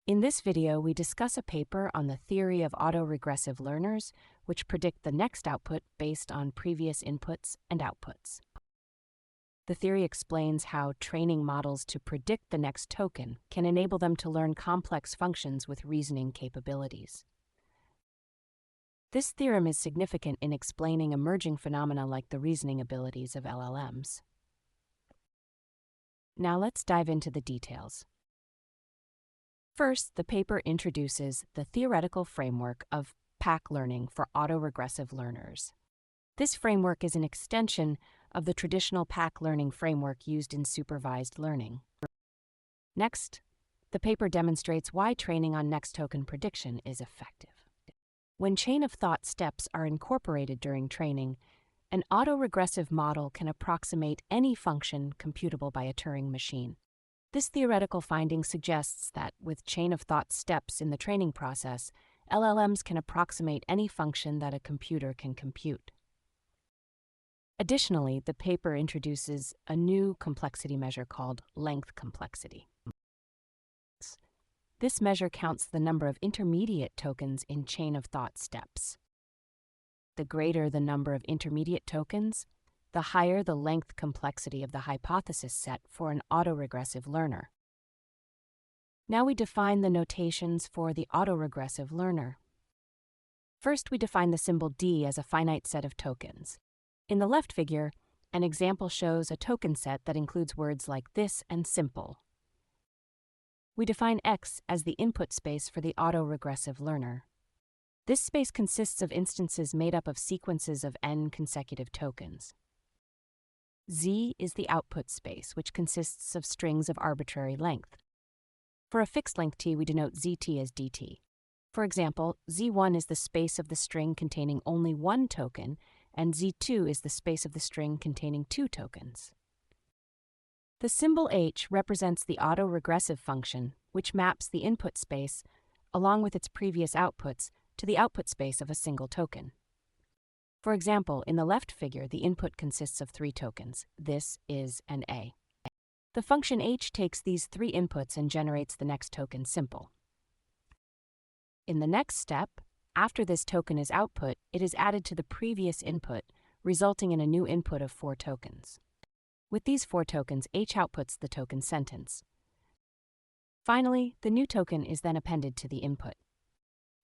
In this video, we discuss a paper on the theory of auto-regressive learners, which predict the next output based on previous inputs and outputs. The theory explains how training models to predict the next token can enable them to learn complex functions with reasoning capabilities. This theorem is significant in explaining emerging phenomena like the reasoning abilities of LLMs. Now let's dive into the details. First, the paper introduces the theoretical framework of PAC Learning for auto-regressive learners. This framework is an extension of the traditional PAC Learning framework used in supervised learning. Next, the paper demonstrates why training on next token prediction is effective. When chain-of-thought steps are incorporated during training, an auto-regressive model can approximate any function computable by a Turing machine. This theoretical finding suggests that, with chain-of-thought steps in the training process, LLMs can approximate any function that a computer can compute. Additionally, the paper introduces a new complexity measure called length complexity. This measure counts the number of intermediate tokens in chain-of-thought steps. The greater the number of intermediate tokens, the higher the length complexity of the hypothesis set for an autoregressive learner. Now we define the notations for the autoregressive learner. First, we define the symbol D as a finite set of tokens. In the left figure, an example shows a token set that includes words like this and simple. We define X as the input space for the autoregressive learner. This space consists of instances made up of sequences of n consecutive tokens. Z is the output space, which consists of strings of arbitrary length. For a fixed length t, we denote zt as dt. For example, z1 is the space of the string containing only one token, and z2 is the space of the string containing two tokens. The symbol h represents the autoregressive function, which maps the input space, along with its previous outputs, to the output space of a single token. For example, in the left figure, the input consists of three tokens, this, is, and a. The function h takes these three inputs and generates the next token, simple. In the next step, after this token is output, it is added to the previous input, resulting in a new input of 4 tokens. With these 4 tokens, h outputs the token sentence. Finally, the new token is then appended to the input.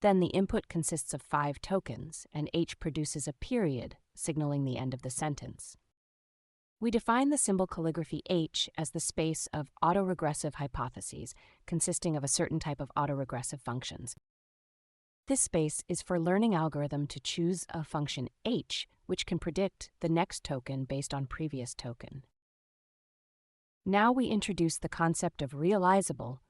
Then the input consists of 5 tokens, and h produces a period, signaling the end of the sentence. We define the symbol calligraphy h as the space of autoregressive hypotheses, consisting of a certain type of autoregressive functions. This space is for learning algorithm to choose a function h, which can predict the next token based on previous token. Now we introduce the concept of realizable,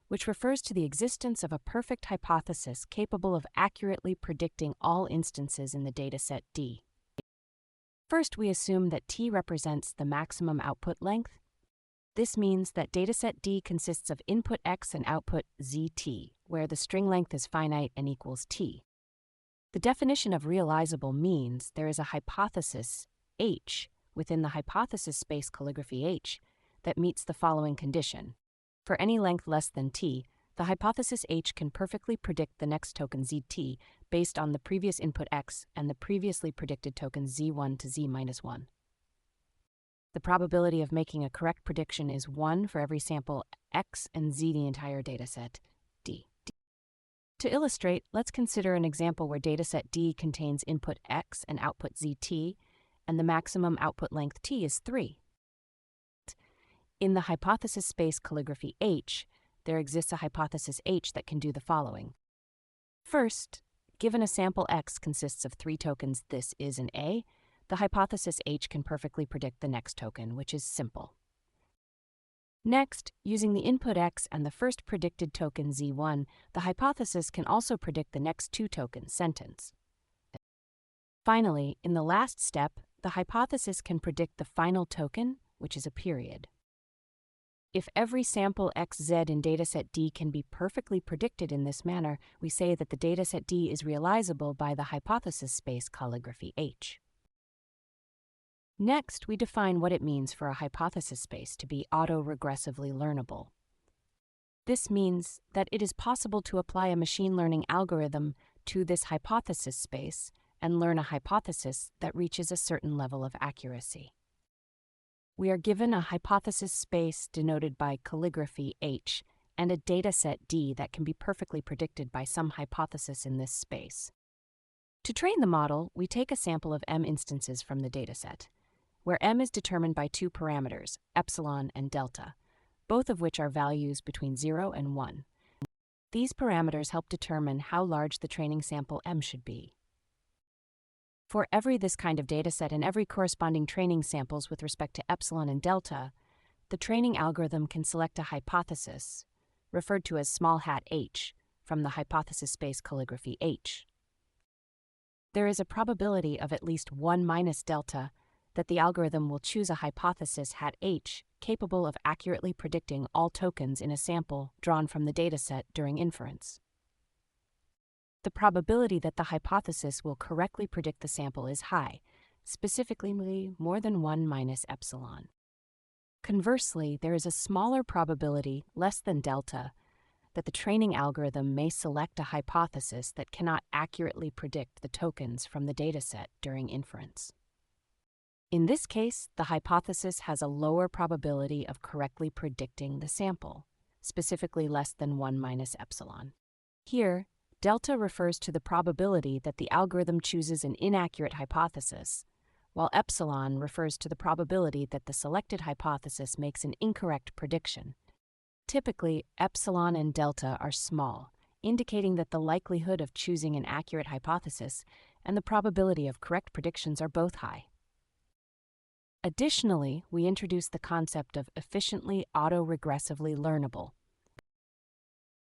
which refers to the existence of a perfect hypothesis capable of accurately predicting all instances in the dataset D. First, we assume that T represents the maximum output length. This means that dataset D consists of input X and output ZT, where the string length is finite and equals T. The definition of realizable means there is a hypothesis, H, within the hypothesis space calligraphy H, that meets the following condition. For any length less than t, the hypothesis h can perfectly predict the next token zt based on the previous input x and the previously predicted token z1 to z-1. The probability of making a correct prediction is 1 for every sample x and z the entire dataset d. To illustrate, let's consider an example where dataset D contains input x and output zt, and the maximum output length t is 3. In the hypothesis space calligraphy H, there exists a hypothesis H that can do the following. First, given a sample X consists of 3 tokens this, is, and a, the hypothesis H can perfectly predict the next token, which is simple. Next, using the input X and the first predicted token Z1, the hypothesis can also predict the next 2 tokens, sentence. Finally, in the last step, the hypothesis can predict the final token, which is a period. If every sample xz in dataset D can be perfectly predicted in this manner, we say that the dataset D is realizable by the hypothesis space calligraphy H. Next, we define what it means for a hypothesis space to be auto-regressively learnable. This means that it is possible to apply a machine learning algorithm to this hypothesis space and learn a hypothesis that reaches a certain level of accuracy. We are given a hypothesis space denoted by calligraphy H and a dataset D that can be perfectly predicted by some hypothesis in this space. To train the model, we take a sample of M instances from the dataset, where M is determined by two parameters, epsilon and delta, both of which are values between 0 and 1. These parameters help determine how large the training sample M should be. For this kind of dataset and every corresponding training samples with respect to epsilon and delta, the training algorithm can select a hypothesis, referred to as small hat h, from the hypothesis space calligraphy H. There is a probability of at least 1 minus delta that the algorithm will choose a hypothesis hat h capable of accurately predicting all tokens in a sample drawn from the dataset during inference. The probability that the hypothesis will correctly predict the sample is high, specifically more than 1 minus epsilon. Conversely, there is a smaller probability, less than delta, that the training algorithm may select a hypothesis that cannot accurately predict the tokens from the dataset during inference. In this case, the hypothesis has a lower probability of correctly predicting the sample, specifically less than 1 minus epsilon. Here, delta refers to the probability that the algorithm chooses an inaccurate hypothesis, while epsilon refers to the probability that the selected hypothesis makes an incorrect prediction. Typically, epsilon and delta are small, indicating that the likelihood of choosing an accurate hypothesis and the probability of correct predictions are both high. Additionally, we introduce the concept of efficiently auto-regressively learnable.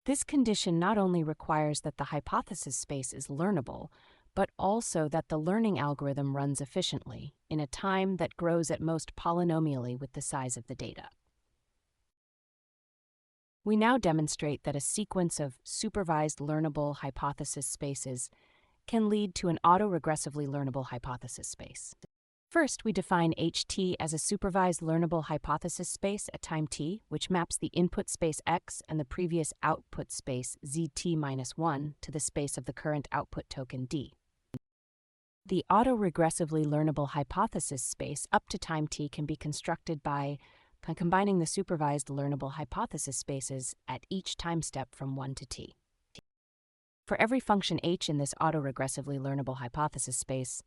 This condition not only requires that the hypothesis space is learnable, but also that the learning algorithm runs efficiently, in a time that grows at most polynomially with the size of the data. We now demonstrate that a sequence of supervised learnable hypothesis spaces can lead to an auto-regressively learnable hypothesis space. First, we define HT as a supervised learnable hypothesis space at time t, which maps the input space x and the previous output space zt-1 to the space of the current output token d. The auto-regressively learnable hypothesis space up to time t can be constructed by combining the supervised learnable hypothesis spaces at each time step from 1 to t. For every function h in this auto-regressively learnable hypothesis space,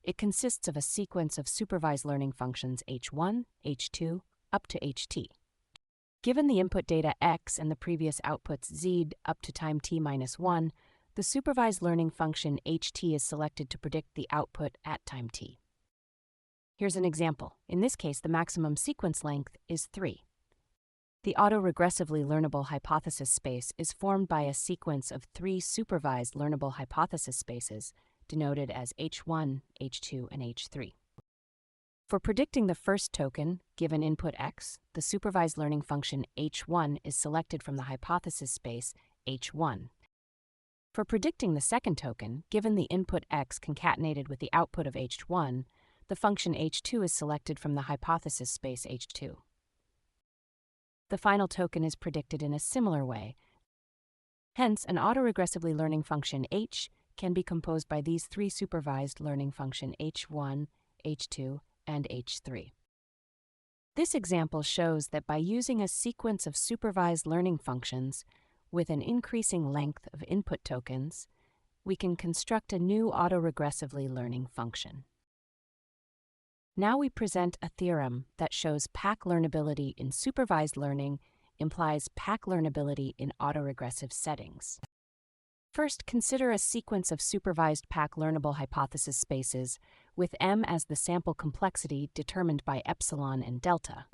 it consists of a sequence of supervised learning functions h1, h2, up to ht. Given the input data x and the previous outputs z up to time t-1, the supervised learning function ht is selected to predict the output at time t. Here's an example. In this case, the maximum sequence length is 3. The auto-regressively learnable hypothesis space is formed by a sequence of 3 supervised learnable hypothesis spaces, denoted as H1, H2, and H3. For predicting the first token, given input x, the supervised learning function H1 is selected from the hypothesis space H1. For predicting the second token, given the input x concatenated with the output of H1, the function H2 is selected from the hypothesis space H2. The final token is predicted in a similar way. Hence, an auto-regressively learning function H can be composed by these 3 supervised learning function H1, H2, and H3. This example shows that by using a sequence of supervised learning functions with an increasing length of input tokens, we can construct a new auto-regressively learning function. Now we present a theorem that shows PAC learnability in supervised learning implies PAC learnability in autoregressive settings. First, consider a sequence of supervised PAC learnable hypothesis spaces with M as the sample complexity determined by epsilon and delta.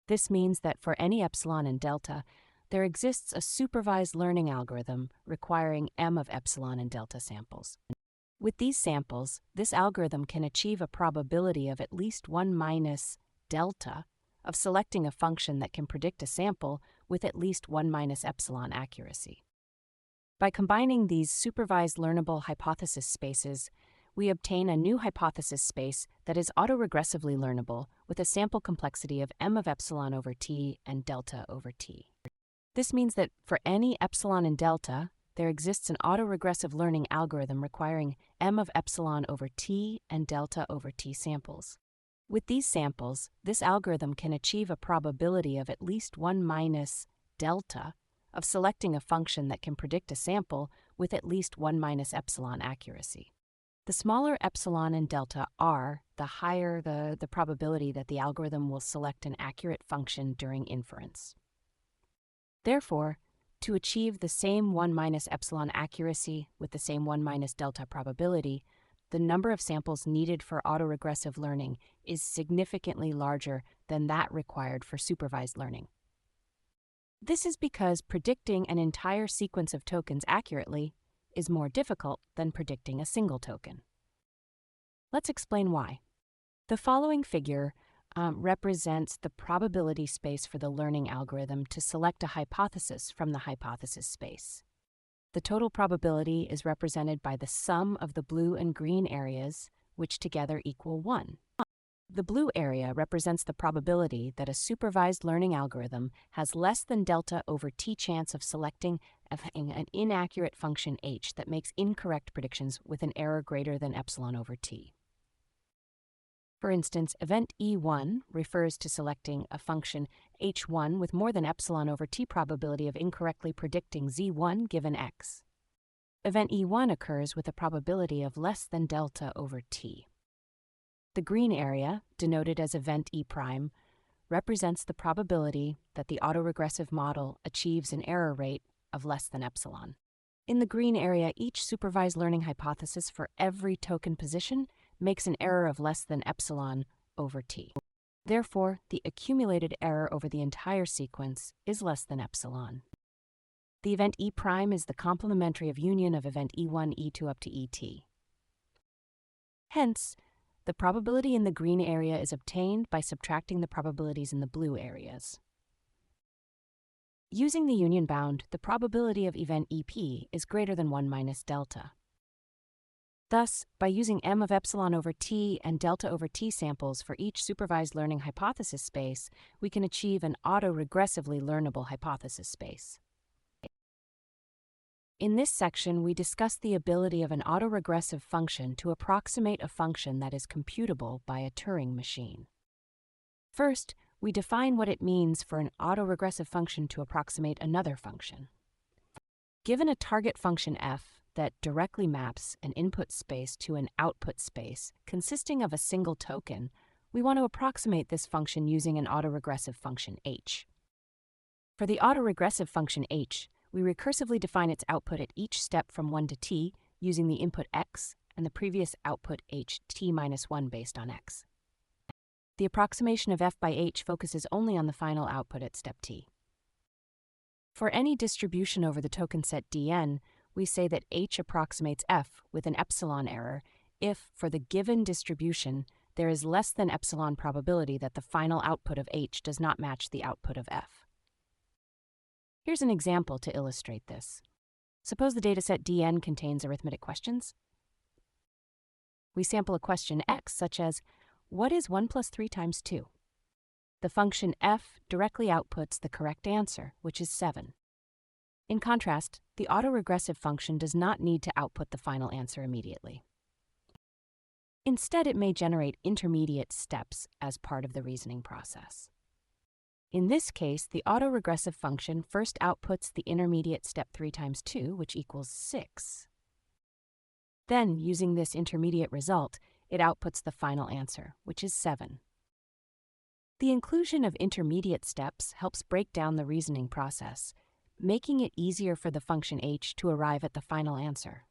This means that for any epsilon and delta, there exists a supervised learning algorithm requiring M of epsilon and delta samples. With these samples, this algorithm can achieve a probability of at least 1 minus delta of selecting a function that can predict a sample with at least 1 minus epsilon accuracy. By combining these supervised learnable hypothesis spaces, we obtain a new hypothesis space that is autoregressively learnable with a sample complexity of M of epsilon over t and delta over t. This means that for any epsilon and delta, there exists an autoregressive learning algorithm requiring m of epsilon over t and delta over t samples. With these samples, this algorithm can achieve a probability of at least 1 minus delta of selecting a function that can predict a sample with at least 1 minus epsilon accuracy. The smaller epsilon and delta are, the higher the probability that the algorithm will select an accurate function during inference. Therefore, to achieve the same 1 minus epsilon accuracy with the same 1 minus delta probability, the number of samples needed for autoregressive learning is significantly larger than that required for supervised learning. This is because predicting an entire sequence of tokens accurately is more difficult than predicting a single token. Let's explain why. The following figure represents the probability space for the learning algorithm to select a hypothesis from the hypothesis space. The total probability is represented by the sum of the blue and green areas, which together equal 1. The blue area represents the probability that a supervised learning algorithm has less than delta over t chance of selecting an inaccurate function h that makes incorrect predictions with an error greater than epsilon over t. For instance, event E1 refers to selecting a function h1 with more than epsilon over t probability of incorrectly predicting z1 given x. Event E1 occurs with a probability of less than delta over t. The green area, denoted as event E', represents the probability that the autoregressive model achieves an error rate of less than epsilon. In the green area, each supervised learning hypothesis for every token position makes an error of less than epsilon over t. Therefore, the accumulated error over the entire sequence is less than epsilon. The event E' is the complementary of union of event E1, E2 up to ET. Hence, the probability in the green area is obtained by subtracting the probabilities in the blue areas. Using the union bound, the probability of event EP is greater than 1 minus delta. Thus, by using m of epsilon over t and delta over t samples for each supervised learning hypothesis space, we can achieve an auto-regressively learnable hypothesis space. In this section, we discuss the ability of an autoregressive function to approximate a function that is computable by a Turing machine. First, we define what it means for an autoregressive function to approximate another function. Given a target function f that directly maps an input space to an output space consisting of a single token, we want to approximate this function using an autoregressive function h. For the autoregressive function h, we recursively define its output at each step from 1 to t using the input x and the previous output h t minus 1 based on x. The approximation of f by h focuses only on the final output at step t. For any distribution over the token set Dn, we say that h approximates f with an epsilon error if, for the given distribution, there is less than epsilon probability that the final output of h does not match the output of f. Here's an example to illustrate this. Suppose the dataset Dn contains arithmetic questions. We sample a question x such as, what is 1 plus 3 times 2? The function f directly outputs the correct answer, which is 7. In contrast, the autoregressive function does not need to output the final answer immediately. Instead, it may generate intermediate steps as part of the reasoning process. In this case, the autoregressive function first outputs the intermediate step 3 times 2, which equals 6. Then, using this intermediate result, it outputs the final answer, which is 7. The inclusion of intermediate steps helps break down the reasoning process, making it easier for the function h to arrive at the final answer.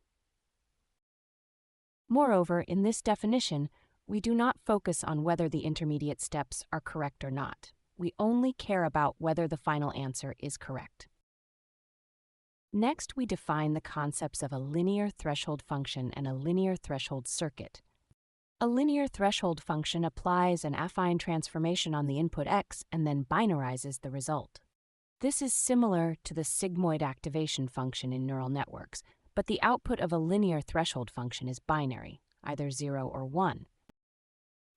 Moreover, in this definition, we do not focus on whether the intermediate steps are correct or not. We only care about whether the final answer is correct. Next, we define the concepts of a linear threshold function and a linear threshold circuit. A linear threshold function applies an affine transformation on the input x and then binarizes the result. This is similar to the sigmoid activation function in neural networks, but the output of a linear threshold function is binary, either 0 or 1.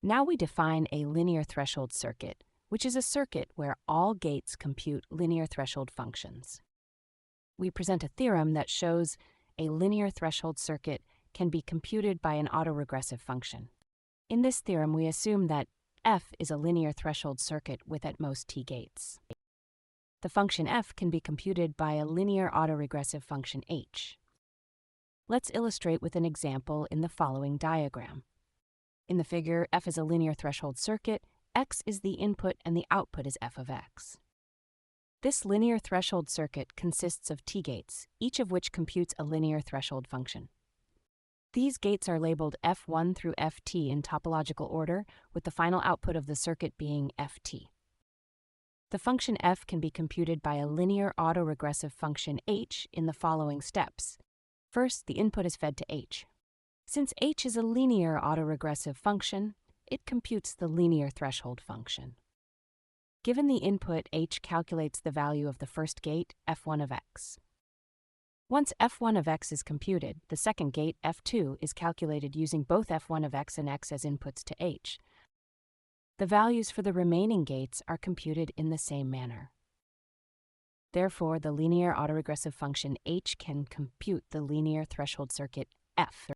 Now we define a linear threshold circuit, which is a circuit where all gates compute linear threshold functions. We present a theorem that shows a linear threshold circuit can be computed by an autoregressive function. In this theorem, we assume that f is a linear threshold circuit with at most t gates. The function f can be computed by a linear autoregressive function h. Let's illustrate with an example in the following diagram. In the figure, f is a linear threshold circuit, x is the input, and the output is f of x. This linear threshold circuit consists of t gates, each of which computes a linear threshold function. These gates are labeled f1 through ft in topological order, with the final output of the circuit being ft. The function f can be computed by a linear autoregressive function h in the following steps. First, the input is fed to h. Since h is a linear autoregressive function, it computes the linear threshold function. Given the input, h calculates the value of the first gate, f1 of x. Once f1 of x is computed, the second gate, f2, is calculated using both f1 of x and x as inputs to h. The values for the remaining gates are computed in the same manner. Therefore, the linear autoregressive function h can compute the linear threshold circuit f.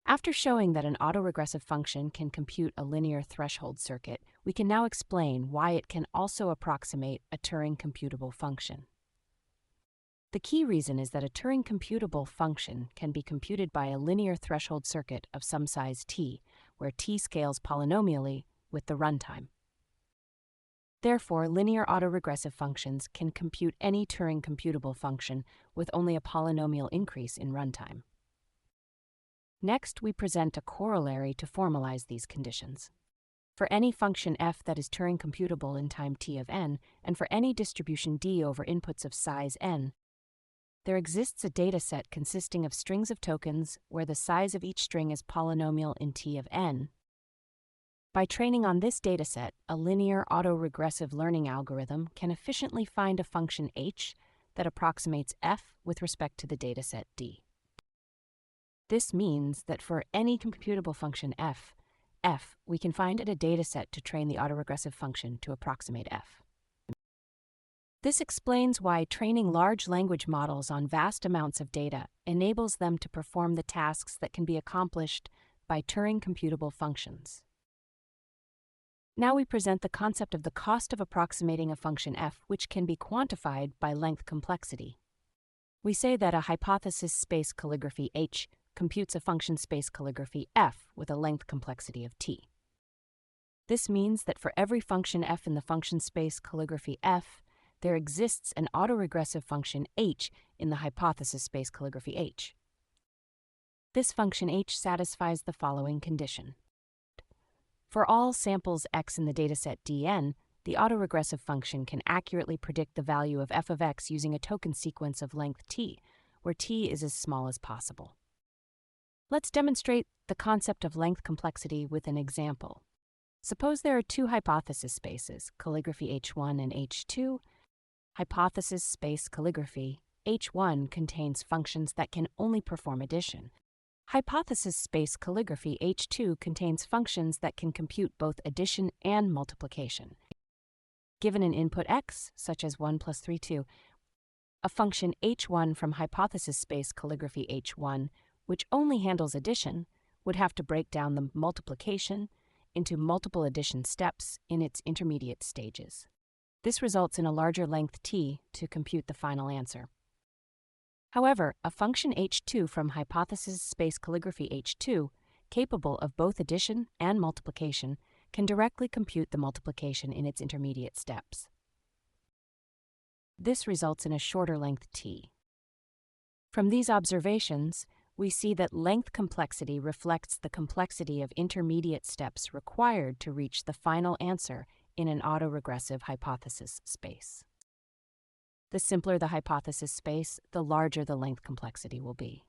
After showing that an autoregressive function can compute a linear threshold circuit, we can now explain why it can also approximate a Turing computable function. The key reason is that a Turing computable function can be computed by a linear threshold circuit of some size t, where t scales polynomially with the runtime. Therefore, linear autoregressive functions can compute any Turing computable function with only a polynomial increase in runtime. Next, we present a corollary to formalize these conditions. For any function f that is Turing computable in time t of n, and for any distribution d over inputs of size n, there exists a dataset consisting of strings of tokens where the size of each string is polynomial in t of n. By training on this dataset, a linear auto-regressive learning algorithm can efficiently find a function h that approximates f with respect to the dataset d. This means that for any computable function f, we can find a dataset to train the autoregressive function to approximate f. This explains why training large language models on vast amounts of data enables them to perform the tasks that can be accomplished by Turing computable functions. Now we present the concept of the cost of approximating a function f, which can be quantified by length complexity. We say that a hypothesis space calligraphy h computes a function space calligraphy f with a length complexity of t. This means that for every function f in the function space calligraphy f, there exists an autoregressive function h in the hypothesis space calligraphy h. This function h satisfies the following condition. For all samples x in the dataset Dn, the autoregressive function can accurately predict the value of f of x using a token sequence of length t, where t is as small as possible. Let's demonstrate the concept of length complexity with an example. Suppose there are two hypothesis spaces, calligraphy h1 and h2. Hypothesis space calligraphy h1 contains functions that can only perform addition. Hypothesis space calligraphy h2 contains functions that can compute both addition and multiplication. Given an input x, such as 1 plus 3, 2, a function h1 from hypothesis space calligraphy h1, which only handles addition, would have to break down the multiplication into multiple addition steps in its intermediate stages. This results in a larger length t to compute the final answer. However, a function h2 from hypothesis space calligraphy h2, capable of both addition and multiplication, can directly compute the multiplication in its intermediate steps. This results in a shorter length t. From these observations, we see that length complexity reflects the complexity of intermediate steps required to reach the final answer in an autoregressive hypothesis space. The simpler the hypothesis space, the larger the length complexity will be.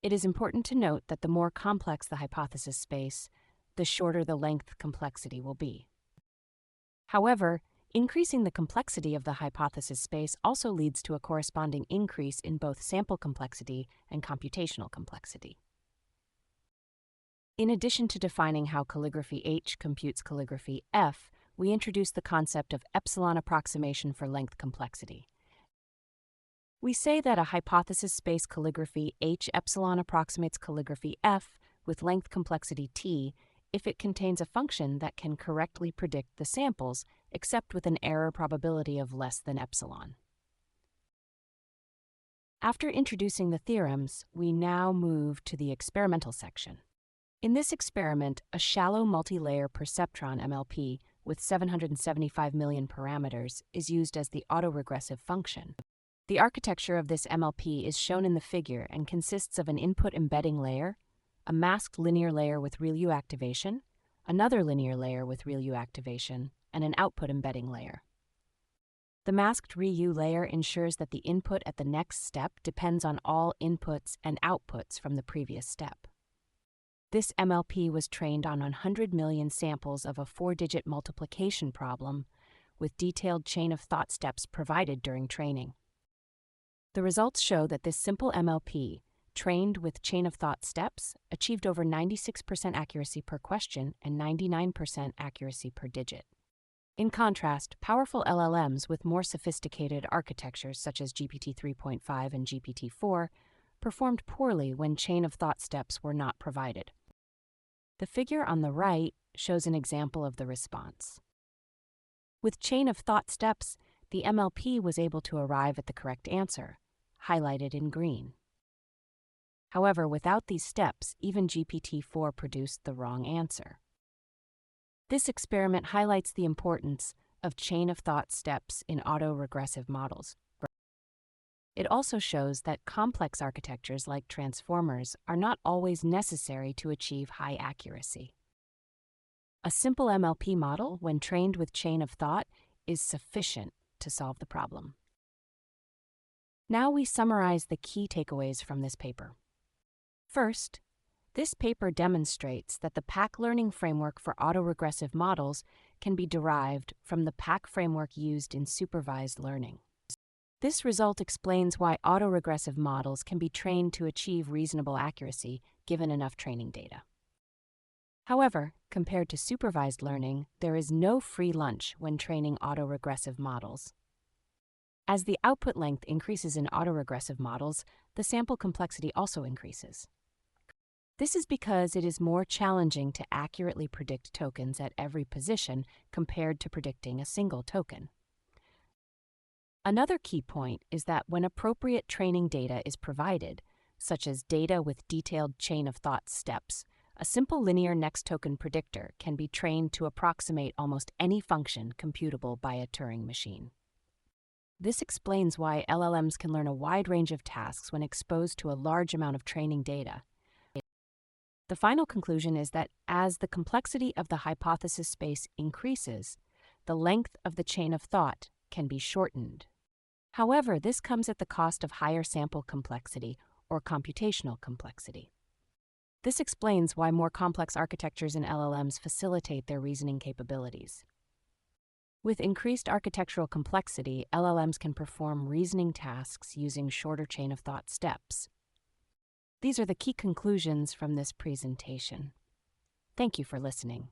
It is important to note that the more complex the hypothesis space, the shorter the length complexity will be. However, increasing the complexity of the hypothesis space also leads to a corresponding increase in both sample complexity and computational complexity. In addition to defining how calligraphy H computes calligraphy F, we introduce the concept of epsilon approximation for length complexity. We say that a hypothesis space calligraphy H epsilon approximates calligraphy F with length complexity T if it contains a function that can correctly predict the samples, except with an error probability of less than epsilon. After introducing the theorems, we now move to the experimental section. In this experiment, a shallow multi-layer perceptron MLP with 775 million parameters is used as the autoregressive function. The architecture of this MLP is shown in the figure and consists of an input embedding layer, a masked linear layer with real U activation, another linear layer with real U activation, and an output embedding layer. The masked ReU layer ensures that the input at the next step depends on all inputs and outputs from the previous step. This MLP was trained on 100 million samples of a 4-digit multiplication problem with detailed chain of thought steps provided during training. The results show that this simple MLP, trained with chain of thought steps, achieved over 96% accuracy per question and 99% accuracy per digit. In contrast, powerful LLMs with more sophisticated architectures such as GPT 3.5 and GPT 4 performed poorly when chain of thought steps were not provided. The figure on the right shows an example of the response. With chain of thought steps, the MLP was able to arrive at the correct answer, highlighted in green. However, without these steps, even GPT-4 produced the wrong answer. This experiment highlights the importance of chain of thought steps in auto-regressive models. It also shows that complex architectures like transformers are not always necessary to achieve high accuracy. A simple MLP model, when trained with chain of thought, is sufficient to solve the problem. Now we summarize the key takeaways from this paper. First, this paper demonstrates that the PAC Learning framework for autoregressive models can be derived from the PAC framework used in supervised learning. This result explains why autoregressive models can be trained to achieve reasonable accuracy given enough training data. However, compared to supervised learning, there is no free lunch when training autoregressive models. As the output length increases in autoregressive models, the sample complexity also increases. This is because it is more challenging to accurately predict tokens at every position compared to predicting a single token. Another key point is that when appropriate training data is provided, such as data with detailed chain of thought steps, a simple linear next token predictor can be trained to approximate almost any function computable by a Turing machine. This explains why LLMs can learn a wide range of tasks when exposed to a large amount of training data. The final conclusion is that as the complexity of the hypothesis space increases, the length of the chain of thought can be shortened. However, this comes at the cost of higher sample complexity or computational complexity. This explains why more complex architectures in LLMs facilitate their reasoning capabilities. With increased architectural complexity, LLMs can perform reasoning tasks using shorter chain of thought steps. These are the key conclusions from this presentation. Thank you for listening.